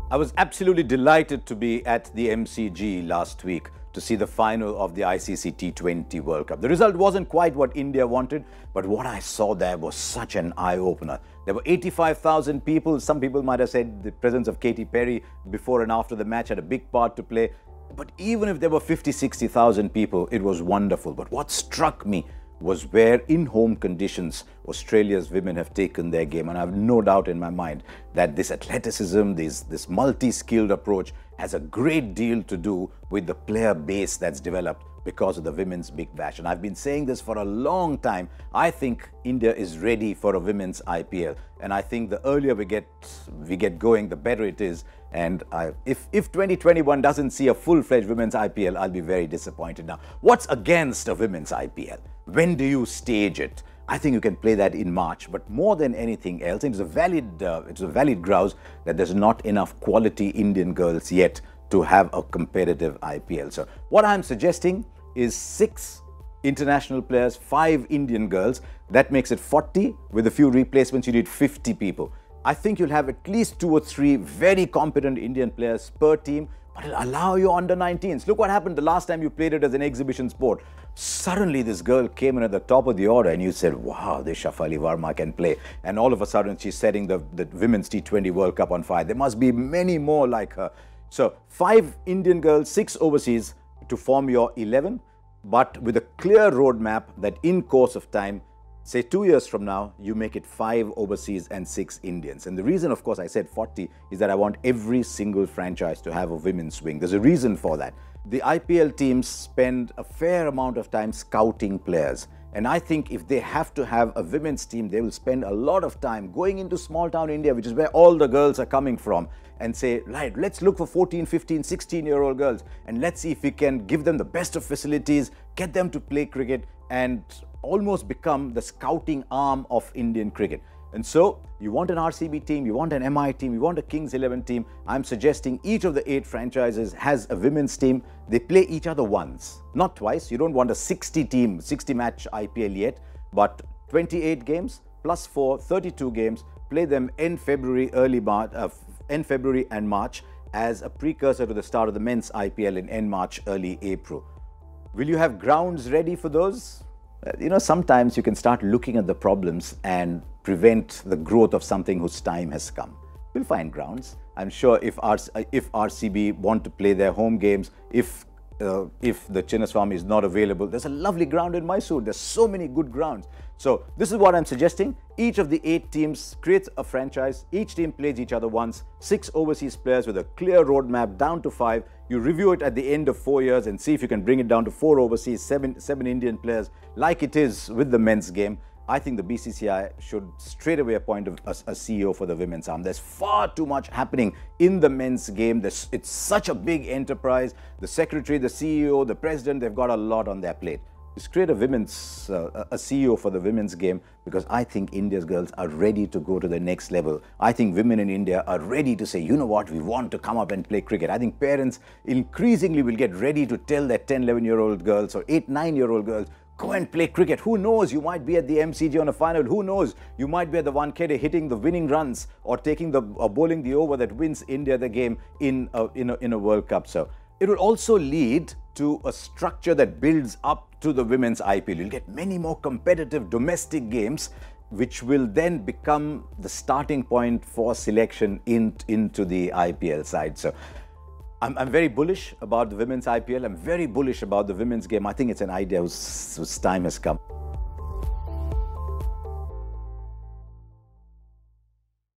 I was absolutely delighted to be at the MCG last week to see the final of the ICC T20 World Cup. The result wasn't quite what India wanted, but what I saw there was such an eye-opener. There were 85,000 people. Some people might have said the presence of Katy Perry before and after the match had a big part to play. But even if there were 50, 60,000 people, it was wonderful. But what struck me was where in home conditions Australia's women have taken their game, and I have no doubt in my mind that this athleticism, this multi-skilled approach has a great deal to do with the player base that's developed because of the Women's Big Bash. And I've been saying this for a long time. I think India is ready for a women's IPL, and I think the earlier we get going, the better it is. And if 2021 doesn't see a full-fledged women's IPL, I'll be very disappointed. Now, what's against a women's IPL? When do you stage it? I think you can play that in March, but more than anything else, it's a valid grouse that there's not enough quality Indian girls yet to have a competitive IPL. So what I'm suggesting is 6 international players, 5 Indian girls. That makes it 40. With a few replacements, you need 50 people. I think you'll have at least 2 or 3 very competent Indian players per team, but it'll allow you under-19s. Look what happened the last time you played it as an exhibition sport. Suddenly this girl came in at the top of the order and you said, wow, this Shafali Verma can play. And all of a sudden she's setting the Women's T20 World Cup on fire. There must be many more like her. So 5 Indian girls, 6 overseas to form your 11, but with a clear roadmap that in course of time, say 2 years from now, you make it 5 overseas and 6 Indians. And the reason, of course, I said 40 is that I want every single franchise to have a women's wing. There's a reason for that. The IPL teams spend a fair amount of time scouting players. And I think if they have to have a women's team, they will spend a lot of time going into small town India, which is where all the girls are coming from, and say, right, let's look for 14, 15, 16-year-old girls and let's see if we can give them the best of facilities, get them to play cricket and almost become the scouting arm of Indian cricket. And so you want an RCB team, you want an MI team, you want a Kings 11 team. I'm suggesting each of the 8 franchises has a women's team. They play each other once, not twice. You don't want a 60-match IPL yet, but 28 games plus 4, 32 games. Play them end February, end February and March as a precursor to the start of the men's IPL in end March, early April. Will you have grounds ready for those? You know, sometimes you can start looking at the problems and prevent the growth of something whose time has come. We'll find grounds. I'm sure if RCB want to play their home games, if the Chinnaswamy is not available, there's a lovely ground in Mysore. There's so many good grounds. So this is what I'm suggesting. Each of the 8 teams creates a franchise. Each team plays each other once. 6 overseas players with a clear roadmap down to 5. You review it at the end of 4 years and see if you can bring it down to 4 overseas, 7 Indian players, like it is with the men's game. I think the BCCI should straight away appoint a CEO for the women's arm. There's far too much happening in the men's game. It's such a big enterprise. The secretary, the CEO, the president, they've got a lot on their plate. Just create a CEO for the women's game, because I think India's girls are ready to go to the next level. I think women in India are ready to say, you know what, we want to come up and play cricket. I think parents increasingly will get ready to tell their 10, 11-year-old girls or 8, 9-year-old girls, go and play cricket. Who knows? You might be at the MCG on a final. Who knows? You might be at the Wankhede hitting the winning runs or bowling the over that wins India the game in a World Cup. So it will also lead to a structure that builds up to the women's IPL. You'll get many more competitive domestic games, which will then become the starting point for selection into the IPL side. So I'm very bullish about the women's IPL. I'm very bullish about the women's game. I think it's an idea whose time has come.